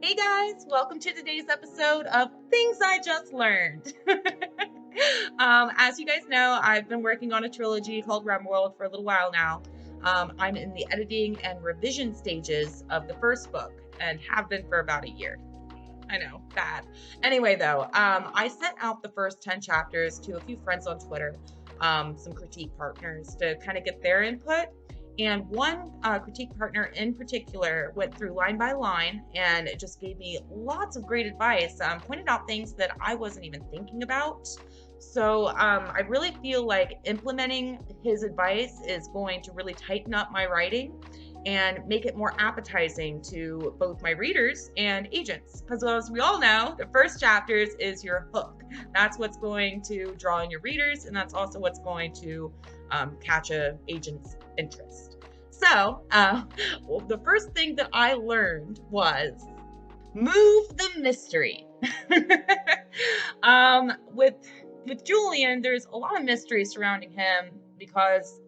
Hey guys, welcome to today's episode of Things I Just Learned. As you guys know, I've been working on a trilogy called RemWorld for a little while now. I'm in the editing and revision stages of the first book and have been for about a year. I know, bad. Anyway, though, I sent out the first 10 chapters to a few friends on Twitter, some critique partners, to kind of get their input. And one critique partner in particular went through line by line and it just gave me lots of great advice, pointed out things that I wasn't even thinking about. So I really feel like implementing his advice is going to really tighten up my writing and make it more appetizing to both my readers and agents. Because as we all know, the first chapters is your hook. That's what's going to draw in your readers, and that's also what's going to catch an agent's interest. So, well, the first thing that I learned was move the mystery. With Julian, there's a lot of mystery surrounding him because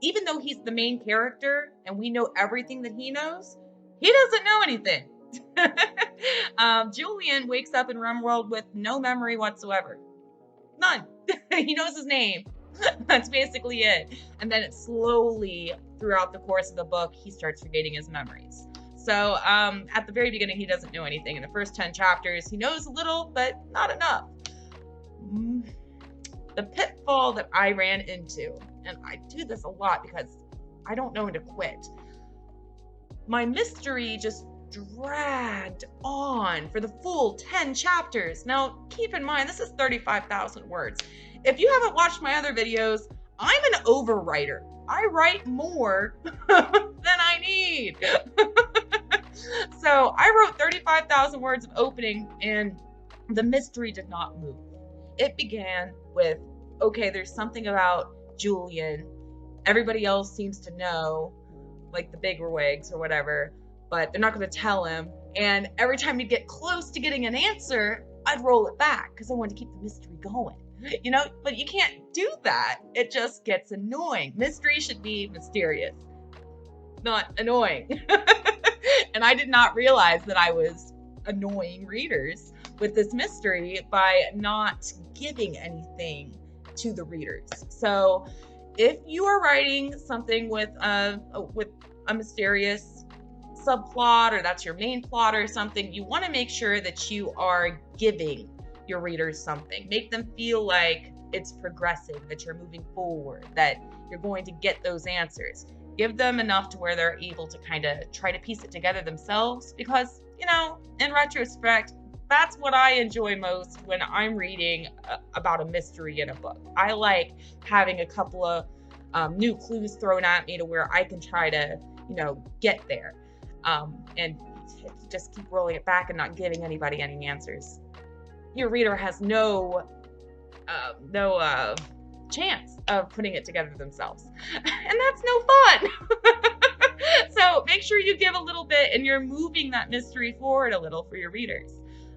even though he's the main character and we know everything that he knows, he doesn't know anything. Julian wakes up in RemWorld with no memory whatsoever. None. He knows his name. That's basically it. And then it slowly, throughout the course of the book, he starts regaining his memories. So at the very beginning, he doesn't know anything. In the first 10 chapters, he knows a little, but not enough. The pitfall that I ran into, and I do this a lot because I don't know when to quit, my mystery just dragged on for the full 10 chapters. Now, keep in mind, this is 35,000 words. If you haven't watched my other videos, I'm an overwriter. I write more than I need. So I wrote 35,000 words of opening, and the mystery did not move. It began with, okay, there's something about Julian. Everybody else seems to know, like the bigwigs or whatever, but they're not going to tell him. And every time he'd get close to getting an answer, I'd roll it back because I wanted to keep the mystery going. But you can't do that. It just gets annoying. Mystery should be mysterious, not annoying. And I did not realize that I was annoying readers with this mystery by not giving anything to the readers. So if you are writing something with a mysterious subplot, or that's your main plot or something, you want to make sure that you are giving your readers something. Make them feel like it's progressing, that you're moving forward, that you're going to get those answers. Give them enough to where they're able to kind of try to piece it together themselves, because, in retrospect, that's what I enjoy most when I'm reading about a mystery in a book. I like having a couple of new clues thrown at me to where I can try to, get there. And just keep rolling it back and not giving anybody any answers. Your reader has no chance of putting it together themselves. And that's no fun. So make sure you give a little bit and you're moving that mystery forward a little for your readers.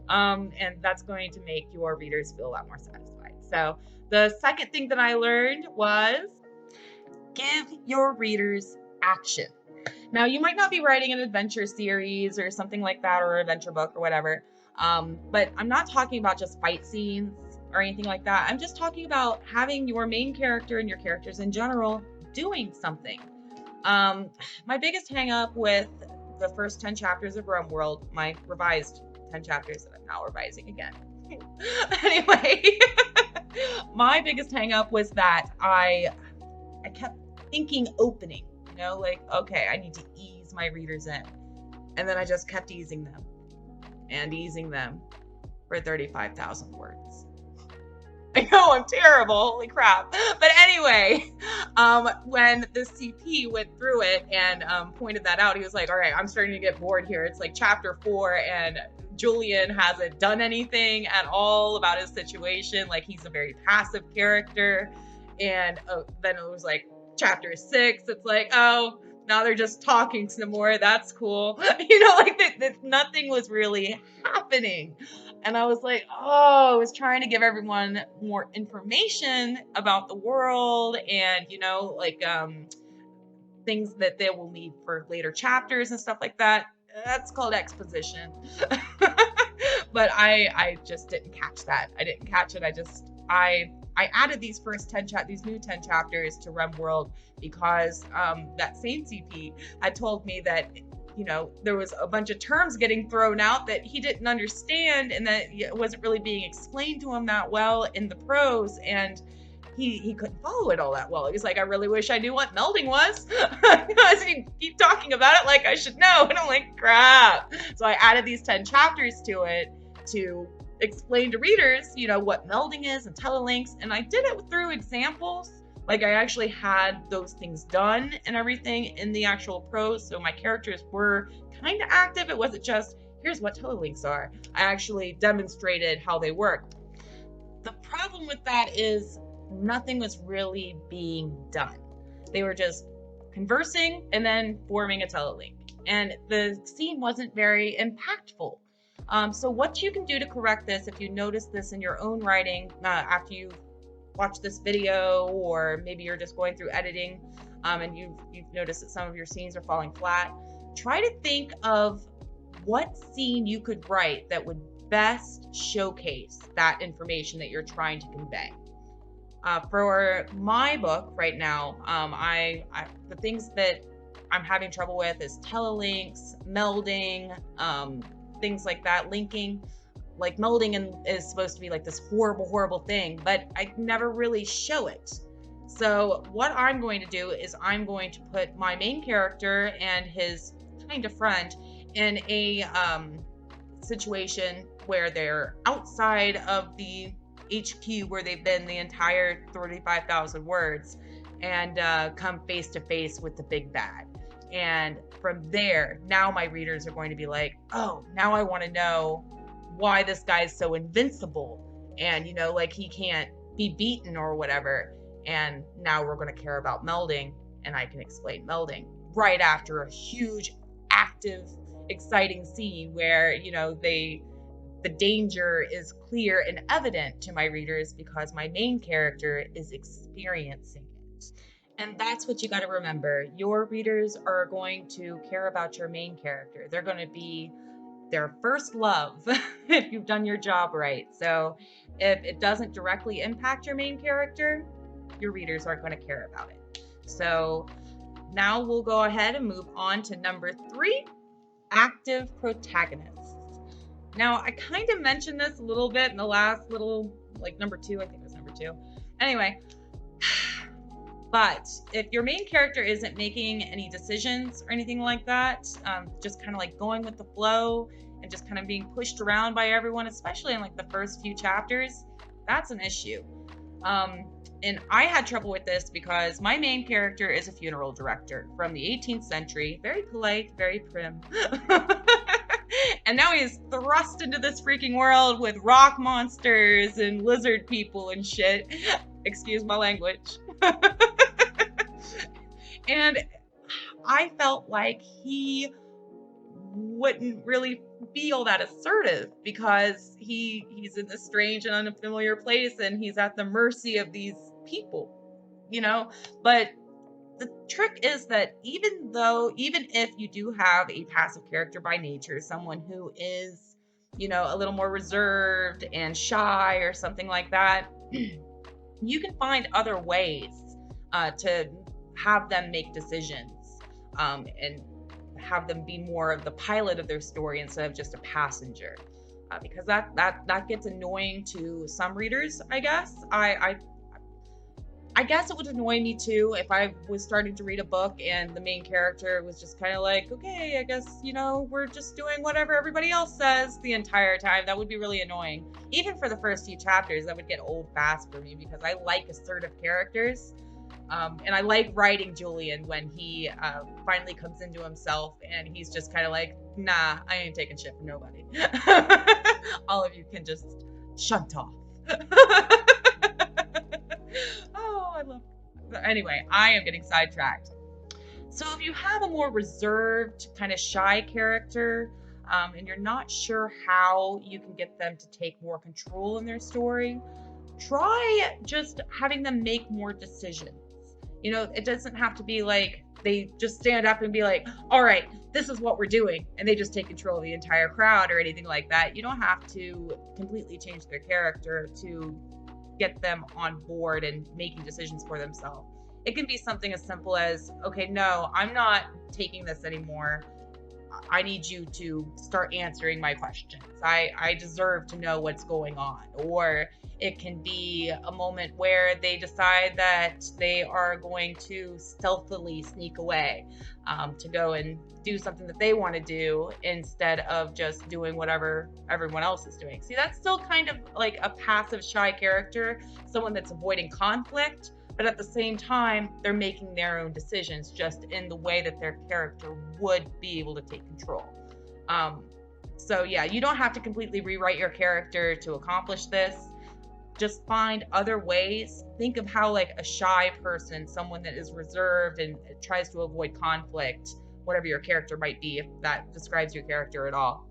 And that's going to make your readers feel a lot more satisfied. So the second thing that I learned was give your readers action. Now, you might not be writing an adventure series or something like that, or an adventure book or whatever, but I'm not talking about just fight scenes or anything like that. I'm just talking about having your main character and your characters in general doing something. My biggest hang up with the first 10 chapters of RemWorld, my revised 10 chapters that I'm now revising again. Anyway, my biggest hang up was that I kept thinking opening, okay, I need to ease my readers in. And then I just kept easing them for 35,000 words. I know I'm terrible, holy crap. But anyway, when the CP went through it and pointed that out, he was like, all right, I'm starting to get bored here. It's like chapter 4 and Julian hasn't done anything at all about his situation. Like, he's a very passive character. And then it was like chapter 6, it's like, oh, now they're just talking some more. That's cool. Nothing was really happening. And I was like, I was trying to give everyone more information about the world and, things that they will need for later chapters and stuff like that. That's called exposition. But I just didn't catch that. I didn't catch it. I added these these new 10 chapters to RemWorld because that same CP had told me that there was a bunch of terms getting thrown out that he didn't understand, and that it wasn't really being explained to him that well in the prose, and he couldn't follow it all that well. He was like, I really wish I knew what melding was. Because he keep talking about it like I should know. And I'm like, crap. So I added these 10 chapters to it to explain to readers, what melding is and telelinks. And I did it through examples. Like, I actually had those things done and everything in the actual prose. So my characters were kind of active. It wasn't just, here's what telelinks are. I actually demonstrated how they work. The problem with that is nothing was really being done. They were just conversing and then forming a telelink. And the scene wasn't very impactful. So what you can do to correct this, if you notice this in your own writing after you watch this video, or maybe you're just going through editing and you've noticed that some of your scenes are falling flat, try to think of what scene you could write that would best showcase that information that you're trying to convey. For my book right now, the things that I'm having trouble with is telelinks, melding, things like that, linking. Like, melding is supposed to be like this horrible, horrible thing, but I never really show it. So what I'm going to do is I'm going to put my main character and his kind of friend in a situation where they're outside of the HQ where they've been the entire 35,000 words, and come face to face with the big bad. And from there, now my readers are going to be like, oh, now I want to know why this guy's so invincible, and like, he can't be beaten or whatever. And now we're going to care about melding, and I can explain melding right after a huge, active, exciting scene where the danger is clear and evident to my readers because my main character is experiencing it. And that's what you got to remember. Your readers are going to care about your main character. They're going to be their first love if you've done your job right. So if it doesn't directly impact your main character, your readers aren't going to care about it. So now we'll go ahead and move on to number 3, active protagonists. Now, I kind of mentioned this a little bit in the last little, like, number 2, I think it was number 2. Anyway, but if your main character isn't making any decisions or anything like that, just kind of like going with the flow and just kind of being pushed around by everyone, especially in like the first few chapters, that's an issue. And I had trouble with this because my main character is a funeral director from the 18th century, very polite, very prim. And now he's thrust into this freaking world with rock monsters and lizard people and shit. Excuse my language. And I felt like he wouldn't really be all that assertive because he's in this strange and unfamiliar place, and he's at the mercy of these people, But the trick is that even if you do have a passive character by nature, someone who is, a little more reserved and shy or something like that, you can find other ways to have them make decisions and have them be more of the pilot of their story instead of just a passenger, because that gets annoying to some readers, I guess. I guess it would annoy me too if I was starting to read a book and the main character was just kind of like, okay, I guess, we're just doing whatever everybody else says the entire time. That would be really annoying. Even for the first few chapters, that would get old fast for me because I like assertive characters. And I like writing Julian when he finally comes into himself and he's just kind of like, nah, I ain't taking shit from nobody. All of you can just shunt off. Oh, I love it. Anyway, I am getting sidetracked. So if you have a more reserved, kind of shy character, and you're not sure how you can get them to take more control in their story, try just having them make more decisions. You know, it doesn't have to be like they just stand up and be like, all right, this is what we're doing, and they just take control of the entire crowd or anything like that. You don't have to completely change their character to get them on board and making decisions for themselves. It can be something as simple as, okay, no, I'm not taking this anymore. I need you to start answering my questions. I deserve to know what's going on. Or it can be a moment where they decide that they are going to stealthily sneak away, to go and do something that they want to do instead of just doing whatever everyone else is doing. See, that's still kind of like a passive, shy character, someone that's avoiding conflict, but at the same time, they're making their own decisions just in the way that their character would be able to take control. So yeah, you don't have to completely rewrite your character to accomplish this. Just find other ways. Think of how like a shy person, someone that is reserved and tries to avoid conflict, whatever your character might be, if that describes your character at all,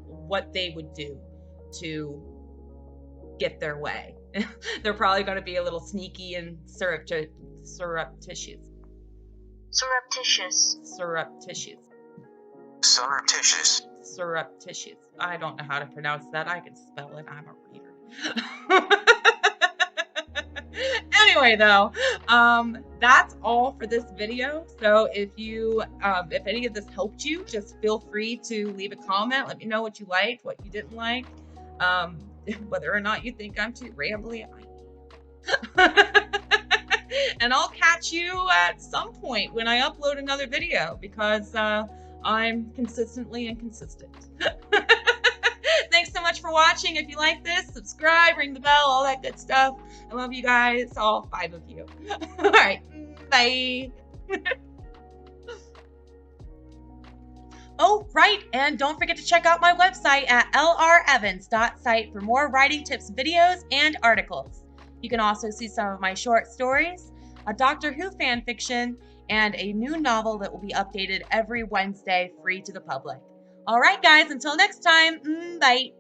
what they would do to get their way. They're probably going to be a little sneaky and surreptitious. Surreptitious. Surreptitious. Surreptitious. Surreptitious. I don't know how to pronounce that. I can spell it. I'm a reader. Anyway, though, that's all for this video. So if any of this helped you, just feel free to leave a comment. Let me know what you liked, what you didn't like, whether or not you think I'm too rambly. And I'll catch you at some point when I upload another video, because I'm consistently inconsistent. Thanks so much for watching. If you like this, subscribe, ring the bell, all that good stuff. I love you guys, all 5 of you. All right, bye. Oh, right, and don't forget to check out my website at lrevans.site for more writing tips, videos, and articles. You can also see some of my short stories, a Doctor Who fan fiction, and a new novel that will be updated every Wednesday, free to the public. All right, guys, until next time, bye.